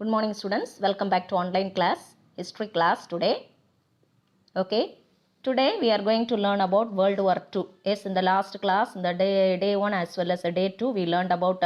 Good morning students, welcome back to online class, history class today. Okay, today we are going to learn about World War II. Yes, in the last class, in the day 1 as well as the day 2, we learned about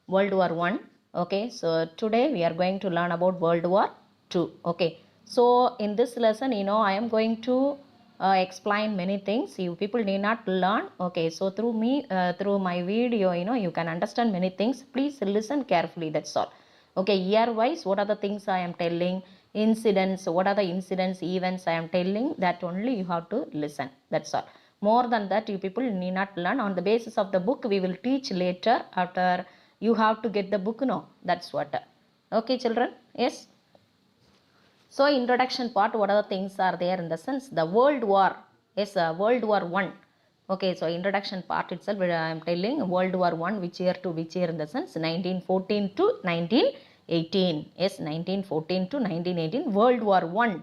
World War I. Okay, so today we are going to learn about World War II. Okay, so in this lesson, I am going to explain many things. You people need not learn. Okay, so through me, through my video, you can understand many things. Please listen carefully, that's all. Okay, year wise, what are the things I am telling, incidents, what are the incidents, events I am telling, that only you have to listen, that's all. More than that, you people need not learn. On the basis of the book, we will teach later. After you have to get the book, no, that's what. Okay children, yes. So introduction part, what are the things are there in the sense, the World War, yes, World War I. Okay, so introduction part itself, I am telling World War I, which year to which year in the sense, 1914 to 1918. Yes, 1914 to 1918, World War I.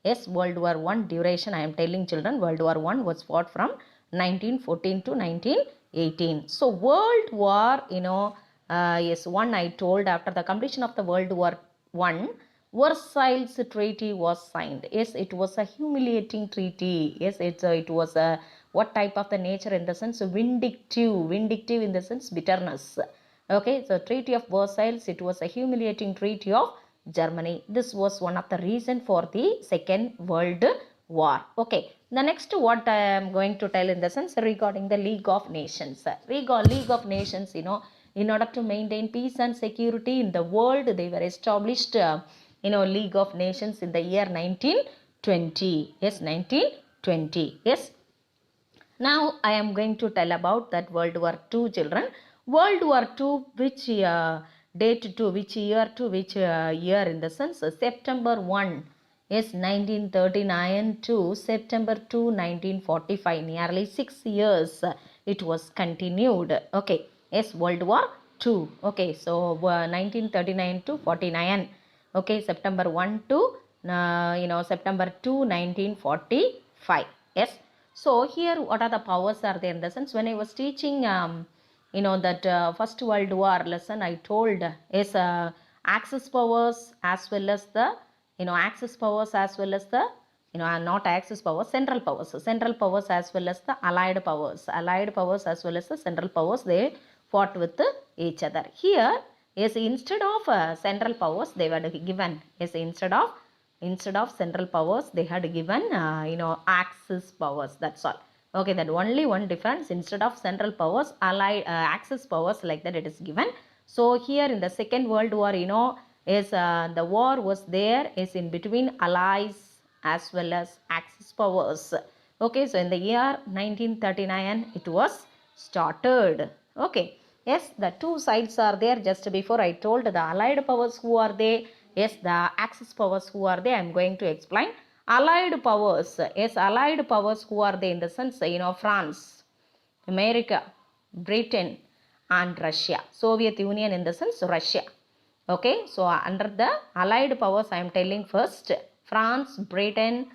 Yes, World War I duration, I am telling children, World War I was fought from 1914 to 1918. So World War, yes, one I told after the completion of the World War I, Versailles Treaty was signed. Yes, it was a humiliating treaty. Yes, it was a what type of the nature in the sense vindictive in the sense bitterness. Okay, so Treaty of Versailles, it was a humiliating treaty of Germany. This was one of the reason for the Second World War. Okay, the next what I am going to tell in the sense regarding the League of Nations. League of Nations, in order to maintain peace and security in the world, they were established. League of Nations in the year 1920. Yes, 1920. Yes. Now I am going to tell about that World War II, children. World War II, which date to which year year in the sense September 1. Yes, 1939 to September 2, 1945. Nearly 6 years it was continued. Okay. Yes, World War II. Okay, so 1939 to 49. Okay, September 1 to September 2, 1945. Yes. So here what are the powers are there in the sense, when I was teaching that First World War lesson, I told is Axis powers as well as the Axis powers as well as the not Axis powers, central powers as well as the allied powers as well as the central powers, they fought with each other. Here is instead of central powers, they were given, is instead of central powers, they had given Axis powers, that's all. Okay, that only one difference, instead of central powers, allied Axis powers, like that it is given. So here in the Second World War, is the war was there is in between allies as well as Axis powers. Okay, so in the year 1939 it was started. Okay, yes, the two sides are there. Just before I told the allied powers who are they, yes, the Axis powers who are they, I am going to explain. Allied powers, yes, allied powers who are they in the sense, France, America, Britain and Russia. Soviet Union in the sense Russia. Okay, so under the allied powers, I am telling first France, Britain,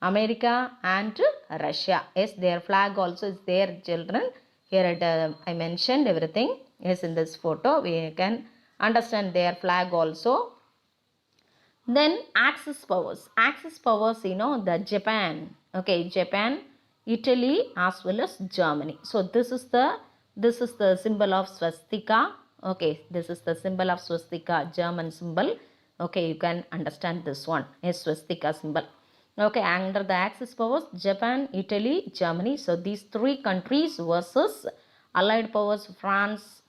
America and Russia. Yes, their flag also is there, children. Here I mentioned everything. Yes, in this photo we can understand their flag also. Then Axis powers, the Japan. Okay, Japan, Italy as well as Germany. So this is the symbol of swastika. Okay, this is the symbol of swastika, German symbol. Okay, you can understand this one, a swastika symbol. Okay, under the Axis powers, Japan, Italy, Germany. So these three countries versus allied powers, France,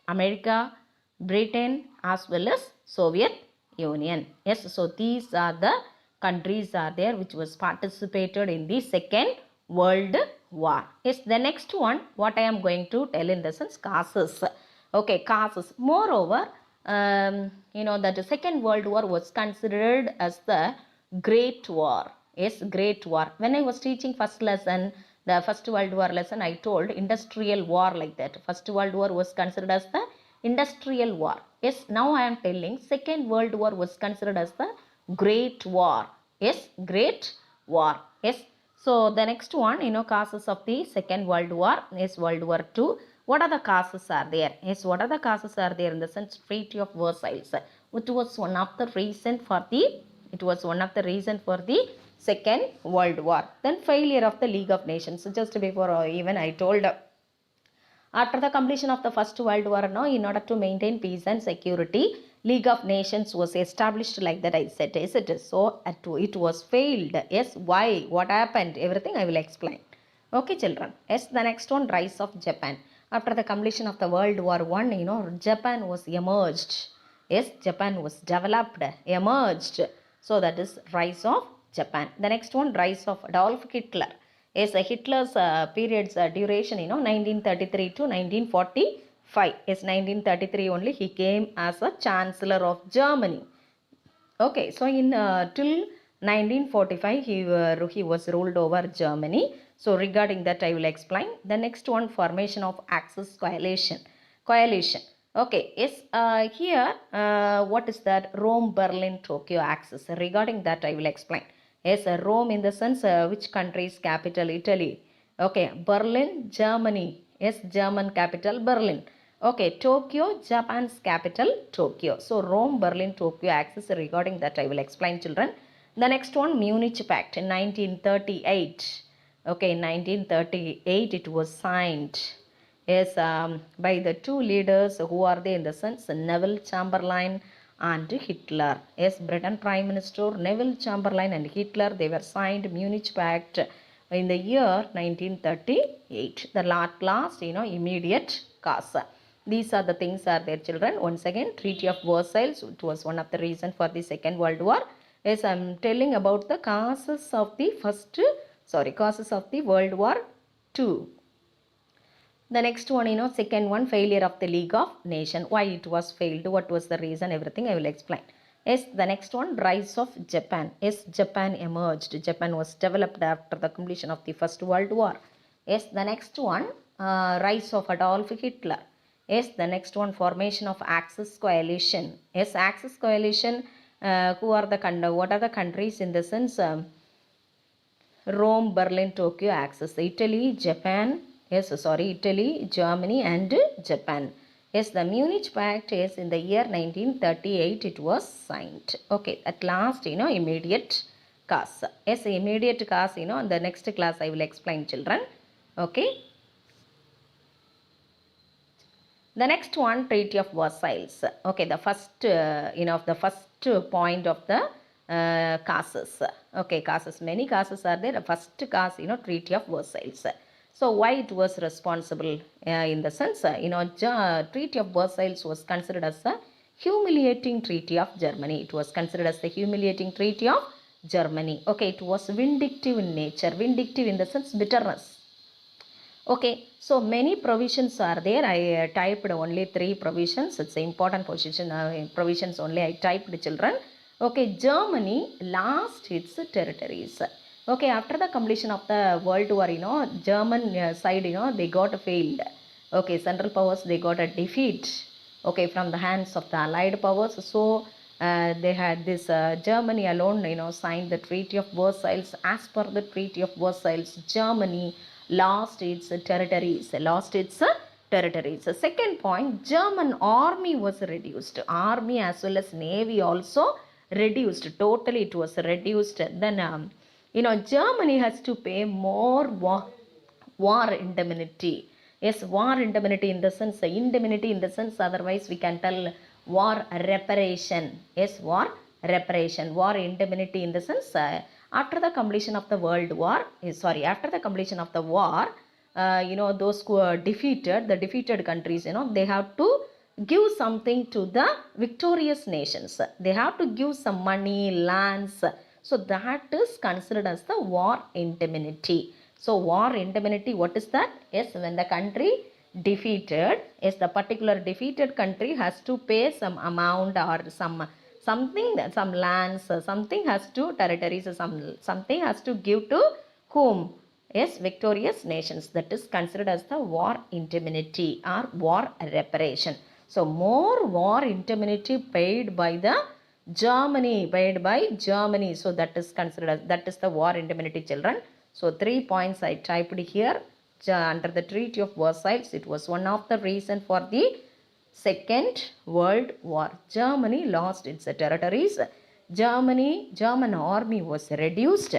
America, Britain as well as Soviet Union. Yes, so these are the countries are there which was participated in the Second World War. Yes, the next one what I am going to tell in the sense causes. Okay, causes. Moreover, that the Second World War was considered as the Great War. Yes, Great War. When I was teaching first lesson, the First World War lesson, I told industrial war, like that. First World War was considered as the industrial war. Yes, now I am telling Second World War was considered as the Great War. Yes, Great War. Yes. So the next one, causes of the Second World War is World War II. What are the causes are there? Yes, what are the causes are there in the sense Treaty of Versailles, which was one of the reason for the Second World War. Then failure of the League of Nations. So just before even I told after the completion of the First World War, now in order to maintain peace and security, League of Nations was established like that I said. Yes, it is. So it was failed. Yes, why? What happened? Everything I will explain. Okay, children. Yes, the next one, rise of Japan. After the completion of the World War I, Japan was emerged. Yes, Japan was developed, emerged. So that is rise of Japan. The next one, rise of Adolf Hitler. Yes, Hitler's period's duration, 1933 to 1945. Yes, 1933 only he came as a Chancellor of Germany. Okay, so in till 1945 he was ruled over Germany. So regarding that I will explain. The next one, formation of Axis coalition. Okay, yes, here what is that? Rome, Berlin, Tokyo axis. Regarding that I will explain. Yes, Rome in the sense which country's capital? Italy. Okay, Berlin, Germany. Yes, German capital Berlin. Okay, Tokyo, Japan's capital Tokyo. So Rome, Berlin, Tokyo axis. Regarding that I will explain, children. The next one, Munich Pact in 1938. Okay, in 1938 it was signed. Yes, by the two leaders who are they in the sense Neville Chamberlain and Hitler. Yes, Britain Prime Minister Neville Chamberlain and Hitler, they were signed Munich Pact in the year 1938. The last, immediate cause. These are the things are there, children. Once again, Treaty of Versailles, it was one of the reasons for the Second World War. Yes, I am telling about the causes of the World War II. The next one, second one, failure of the League of Nations. Why it was failed, what was the reason, everything I will explain. Yes, the next one, rise of Japan. Yes, Japan emerged. Japan was developed after the completion of the First World War. Yes, the next one, rise of Adolf Hitler. Yes, the next one, formation of Axis coalition. Yes, Axis coalition, what are the countries in the sense? Rome, Berlin, Tokyo axis. Italy, Germany and Japan. Yes, the Munich Pact is in the year 1938 it was signed. Okay, at last, immediate cause. Yes, immediate cause, in the next class I will explain, children. Okay. The next one, Treaty of Versailles. Okay, the first, the first point of the causes. Okay, causes, many causes are there. The first cause, Treaty of Versailles. So why it was responsible in the sense, Treaty of Versailles was considered as a humiliating treaty of Germany. It was considered as the humiliating treaty of Germany. Okay, it was vindictive in nature. Vindictive in the sense bitterness. Okay, so many provisions are there. I typed only 3 provisions. It's important provisions only I typed, children. Okay, Germany lost its territories. Okay, after the completion of the World War, German side, they got failed. Okay, Central Powers, they got a defeat. Okay, from the hands of the Allied Powers. So, they had this Germany alone, signed the Treaty of Versailles. As per the Treaty of Versailles, Germany lost its territories. Second point, German army was reduced. Army as well as navy also reduced. Totally it was reduced. Then, Germany has to pay more war indemnity. Yes, war indemnity in the sense, otherwise we can tell war reparation. Yes, war reparation. War indemnity in the sense, after the completion of the after the completion of the war, those who are defeated, the defeated countries, they have to give something to the victorious nations. They have to give some money, lands. So that is considered as the war indemnity. So war indemnity, what is that? Yes, when the country defeated, yes, the particular defeated country has to pay some amount or some lands, something has to territories, something has to give to whom? Yes, victorious nations. That is considered as the war indemnity or war reparation. So more war indemnity paid by Germany. So that is considered as, that is the war indemnity, children. So 3 points I typed here. under the Treaty of Versailles. It was one of the reasons for the Second World War. Germany lost its territories. German army was reduced.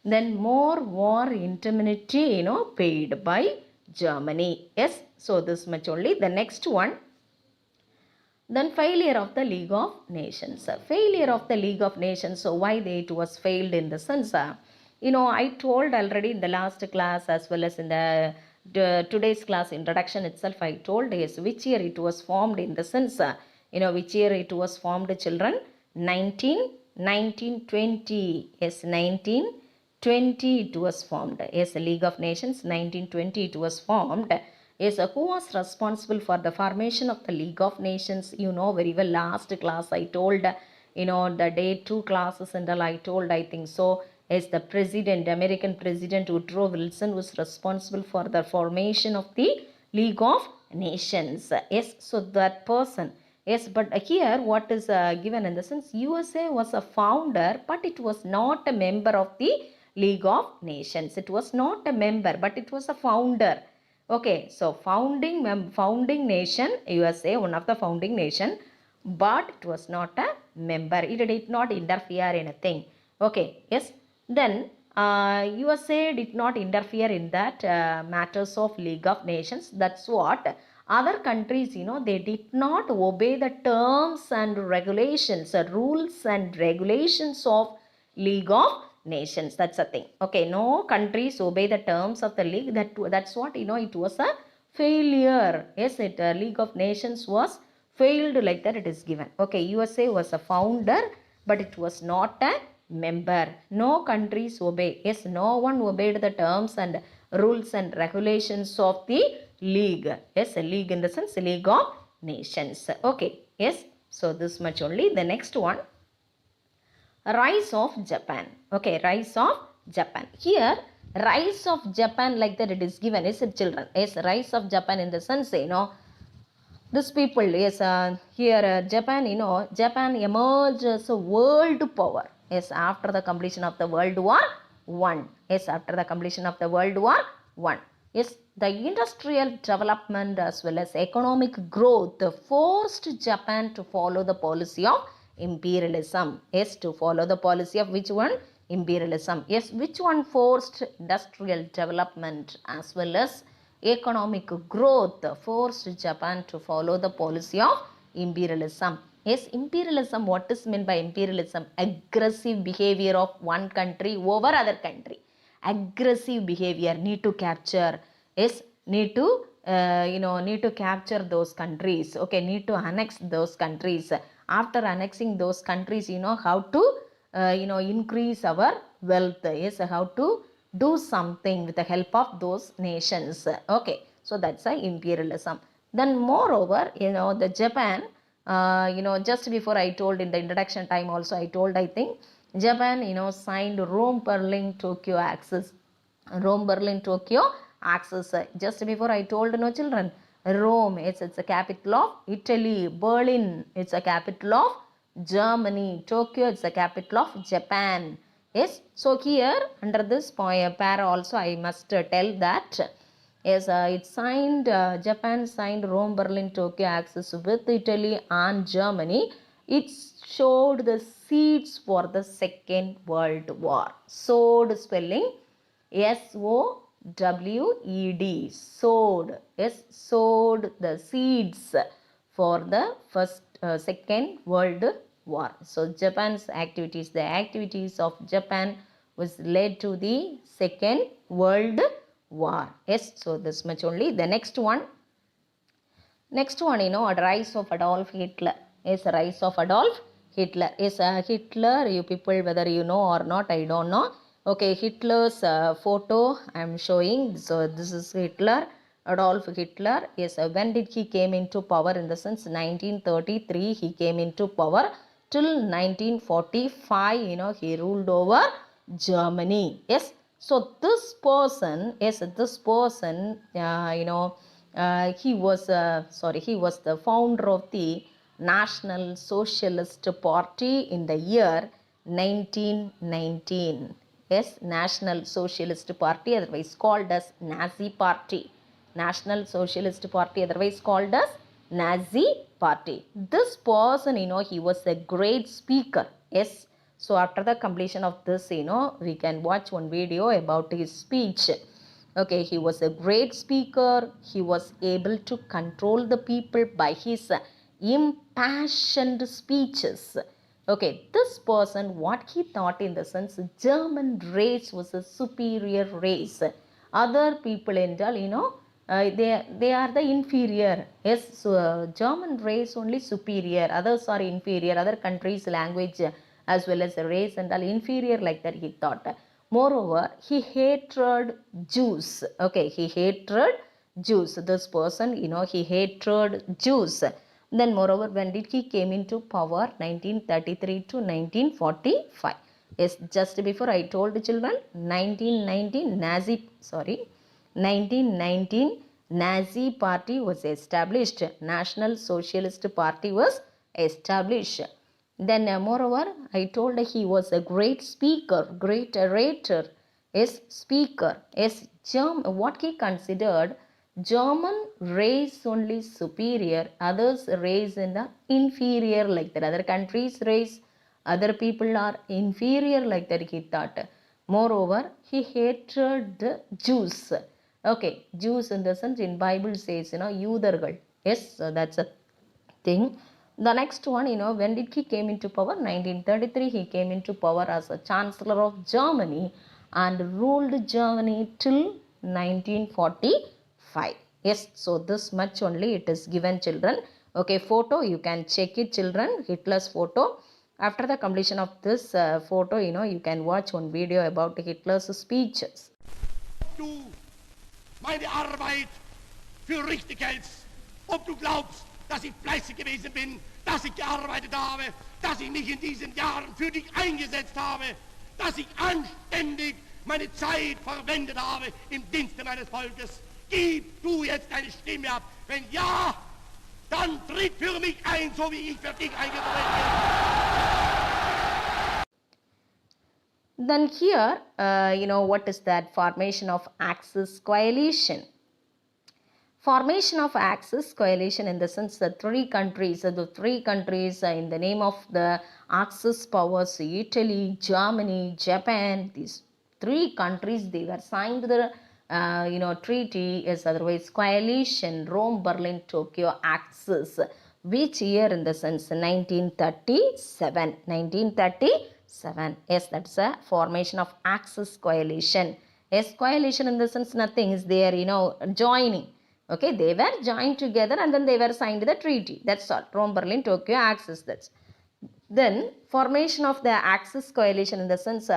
Then more war indemnity, paid by Germany. Yes, so this much only. The next one. Then failure of the League of Nations. Failure of the League of Nations. So why it was failed in the sense, I told already in the last class as well as in the today's class introduction itself, I told yes, which year it was formed in the sense, which year it was formed, children? 1920. Yes, 1920 it was formed. Yes, League of Nations, 1920 it was formed. Yes, who was responsible for the formation of the League of Nations? You know very well, last class I told, the day 2 classes and all I told, I think so. Yes, the president, American President Woodrow Wilson was responsible for the formation of the League of Nations. Yes, so that person. Yes, but here what is given in the sense, USA was a founder, but it was not a member of the League of Nations. It was not a member, but it was a founder. Okay, so founding nation, USA, one of the founding nation, but it was not a member. It did not interfere in anything. Okay, yes. Then USA did not interfere in that matters of League of Nations. That's what other countries, they did not obey the terms and regulations, rules and regulations of League of Nations. That's the thing. Okay, no countries obey the terms of the league. That's what, it was a failure. Yes, League of Nations was failed, like that it is given. Okay, USA was a founder, but it was not a member. No countries obey. Yes, no one obeyed the terms and rules and regulations of the league. Yes, a league in the sense League of Nations. Okay, yes, so this much only. The next one, rise of Japan. Okay, rise of Japan. Here, rise of Japan, like that it is given. Is it, children? Yes, rise of Japan in the sense, this people, yes, here Japan, Japan emerged as a world power. Yes, after the completion of the World War I. Yes, after the completion of the World War I. Yes, the industrial development as well as economic growth forced Japan to follow the policy of imperialism. Yes, to follow the policy of which one? Imperialism. Yes, which one forced industrial development as well as economic growth forced Japan to follow the policy of imperialism. Yes, imperialism, what is meant by imperialism? Aggressive behavior of one country over other country. Aggressive behavior, need to capture. Yes, need to need to capture those countries. Okay, need to annex those countries. After annexing those countries, how to increase our wealth. Yes, how to do something with the help of those nations. Okay, so that's a imperialism. Then moreover, the Japan, just before I told in the introduction time also I told, I think Japan, signed Rome, Berlin, Tokyo Axis. Rome, Berlin, Tokyo Axis. Just before I told, no, children, Rome, it's a capital of Italy. Berlin, it's a capital of Germany. Tokyo, it's a capital of Japan. Yes, so here under this para also I must tell that yes, it signed, Japan signed Rome, Berlin, Tokyo Axis with Italy and Germany. It showed the seeds for the Second World War. Sowed spelling SOWED. Sowed. Yes, sowed the seeds for the Second World War. So Japan's activities, the activities of Japan was led to the Second World War. Yes, so this much only. The next one, rise of Adolf Hitler. Yes, rise of Adolf Hitler. Yes, Hitler, you people, whether you know or not, I don't know. Okay, Hitler's photo I am showing. So this is Hitler, Adolf Hitler. Yes, when did he came into power? In the sense 1933 he came into power. Till 1945, he ruled over Germany. Yes, so this person, he was he was the founder of the National Socialist Party in the year 1919. Yes, National Socialist Party, otherwise called as Nazi Party. National Socialist Party, otherwise called as Nazi Party. This person, he was a great speaker. Yes. So after the completion of this, we can watch one video about his speech. Okay, he was a great speaker. He was able to control the people by his impassioned speeches. Okay, this person, what he thought in the sense, German race was a superior race. Other people in they are the inferior. Yes, so German race only superior. Others are inferior. Other countries' language as well as race and all inferior, like that he thought. Moreover, he hated Jews. Okay, he hated Jews. This person, he hated Jews. Then moreover, when did he came into power? 1933 to 1945. Yes, just before I told the children, 1919 Nazi Party was established. National Socialist Party was established. Then moreover, I told he was a great speaker, great orator. Yes, speaker. Yes, what he considered, German race only superior, others race in the inferior, like that. Other countries race, other people are inferior, like that he thought. Moreover, he hated the Jews. Okay, Jews in the sense in Bible says, Yudargal. Yes, so that's a thing. The next one, when did he came into power? 1933, he came into power as a Chancellor of Germany and ruled Germany till 1945. Yes, so this much only it is given, children. Okay, photo, you can check it, children, Hitler's photo. After the completion of this photo, you can watch one video about Hitler's speeches. Du meine Arbeit für richtig hältst, ob du glaubst, dass ich fleißig gewesen bin, dass ich gearbeitet habe, dass ich mich in diesen Jahren für dich eingesetzt habe, dass ich anständig meine Zeit verwendet habe im Dienste meines Volkes. Gib du jetzt deine Stimme ab. Wenn ja, dann tritt für mich ein, so wie ich für dich eingetreten bin. Then here, what is that? Formation of Axis coalition. Formation of Axis coalition in the sense that three countries in the name of the Axis powers, Italy, Germany, Japan, these three countries, they were signed the treaty is otherwise coalition, Rome, Berlin, Tokyo Axis. Which year in the sense? 1937. Yes, that's a formation of Axis coalition. Yes, coalition in the sense nothing is there, joining. Okay, they were joined together and then they were signed the treaty. That's all. Rome, Berlin, Tokyo Axis. That's. Then formation of the Axis coalition in the sense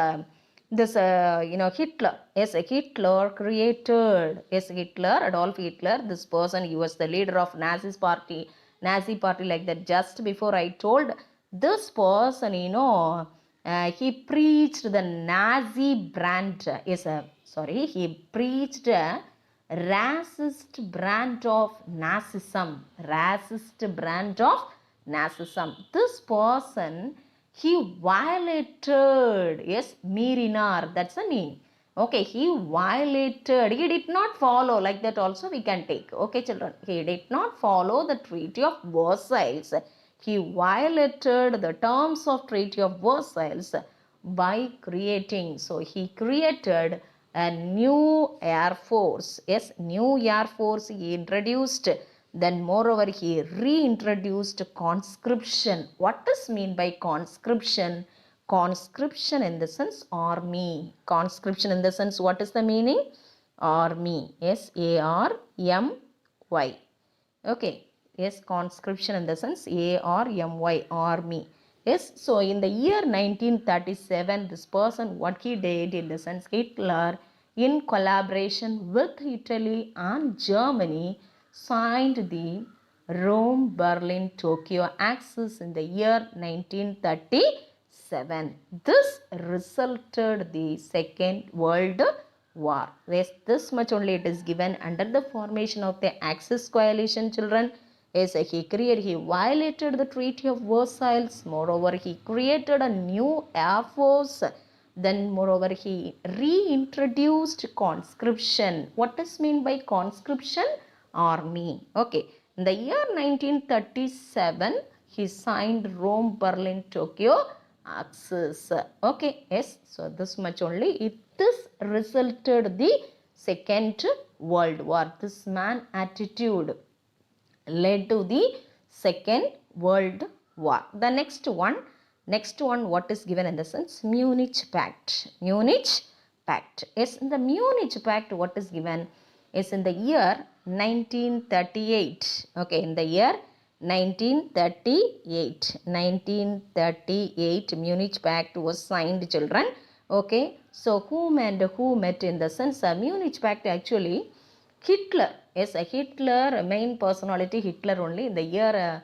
Hitler. Yes, Hitler created. Yes, Adolf Hitler. This person, he was the leader of Nazi party like that. Just before I told this person, he preached the Nazi brand. Yes, he preached a racist brand of Nazism. This person, he violated, yes, Mirinar, that's the meaning. Okay, he violated, he did not follow, like that also we can take. Okay, children, he did not follow the Treaty of Versailles. He violated the terms of Treaty of Versailles by creating, so he created a new air force. Yes, new air force he introduced. Then moreover he reintroduced conscription. What does mean by conscription? Conscription in the sense army. Conscription in the sense, what is the meaning? Army. S-A-R-M-Y. Okay. Yes, conscription in the sense A-R-M-Y, army. Yes, so in the year 1937, this person, what he did in the sense, Hitler, in collaboration with Italy and Germany, signed the Rome, Berlin, Tokyo Axis in the year 1937. This resulted the Second World War. Yes, this much only it is given under the formation of the Axis coalition, children. Yes, he violated the Treaty of Versailles. Moreover, he created a new air force. Then moreover he reintroduced conscription. What is mean by conscription? Army. Okay. In the year 1937 he signed Rome, Berlin, Tokyo Axis. Okay. Yes. So this much only. This resulted the Second World War. This man attitude led to the Second World War. The next one, what is given in the sense? Munich Pact. Munich Pact. Yes, in the Munich Pact, what is given is in the year 1938. Okay, in the year 1938 Munich Pact was signed, children. Okay, so whom and who met in the sense? Munich Pact actually Hitler. Yes, Hitler, main personality Hitler only. In the year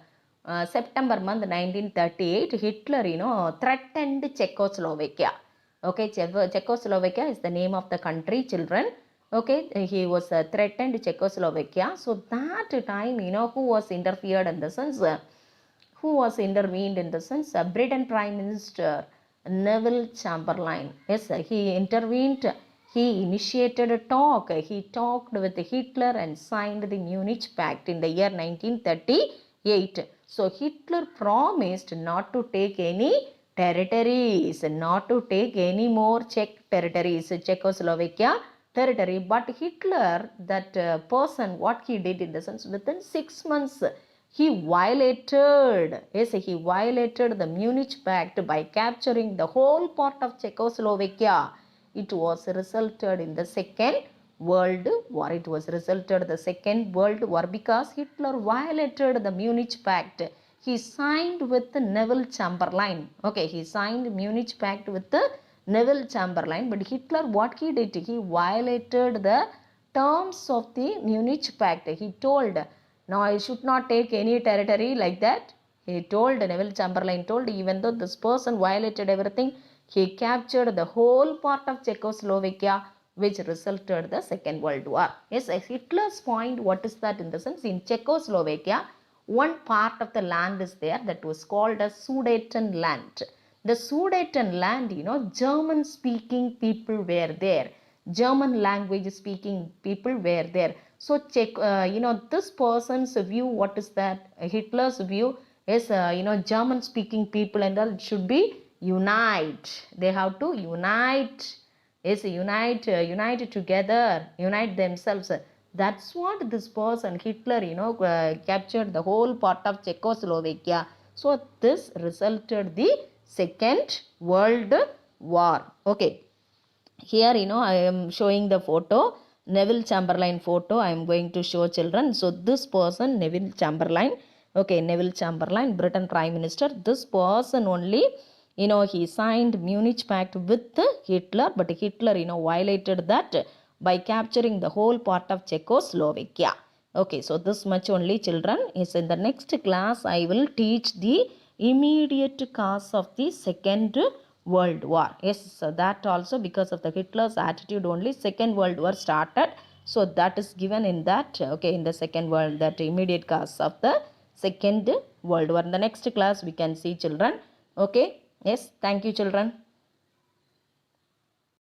September month 1938, Hitler, threatened Czechoslovakia. Okay, Czechoslovakia is the name of the country, children. Okay, he was threatened Czechoslovakia. So that time, who was interfered in the sense? Who was intervened in the sense? Britain Prime Minister Neville Chamberlain. Yes, he intervened. He initiated a talk. He talked with Hitler and signed the Munich Pact in the year 1938. So Hitler promised not to take any territories, not to take any more Czech territories, Czechoslovakia territory. But Hitler, that person, what he did in the sense, within 6 months, he violated the Munich Pact by capturing the whole part of Czechoslovakia. It was resulted in the Second World War. It was resulted the Second World War because Hitler violated the Munich Pact. He signed with Neville Chamberlain. Okay, he signed Munich Pact with the Neville Chamberlain. But Hitler, what he did? He violated the terms of the Munich Pact. He told, no, I should not take any territory like that. He told, Neville Chamberlain told, even though this person violated everything, he captured the whole part of Czechoslovakia, which resulted the Second World War. Yes, Hitler's point, what is that in the sense? In Czechoslovakia, one part of the land is there that was called as Sudeten land. The Sudeten land, German speaking people were there. German language speaking people were there. So, this person's view, what is that? Hitler's view is, German speaking people and all should be unite. They have to unite. Yes, unite together, unite themselves. That's what this person, Hitler, captured the whole part of Czechoslovakia. So this resulted the Second World War. Okay. Here, I am showing the photo, Neville Chamberlain photo. I am going to show children. So this person, Neville Chamberlain. Okay, Neville Chamberlain, Britain Prime Minister. This person only, he signed Munich Pact with Hitler, but Hitler, violated that by capturing the whole part of Czechoslovakia. Okay, so this much only, children. Is in the next class, I will teach the immediate cause of the Second World War. Yes, so that also because of the Hitler's attitude only, Second World War started. So that is given in that, okay, in the Second World, that immediate cause of the Second World War. In the next class, we can see, children. Okay. Yes, thank you, children.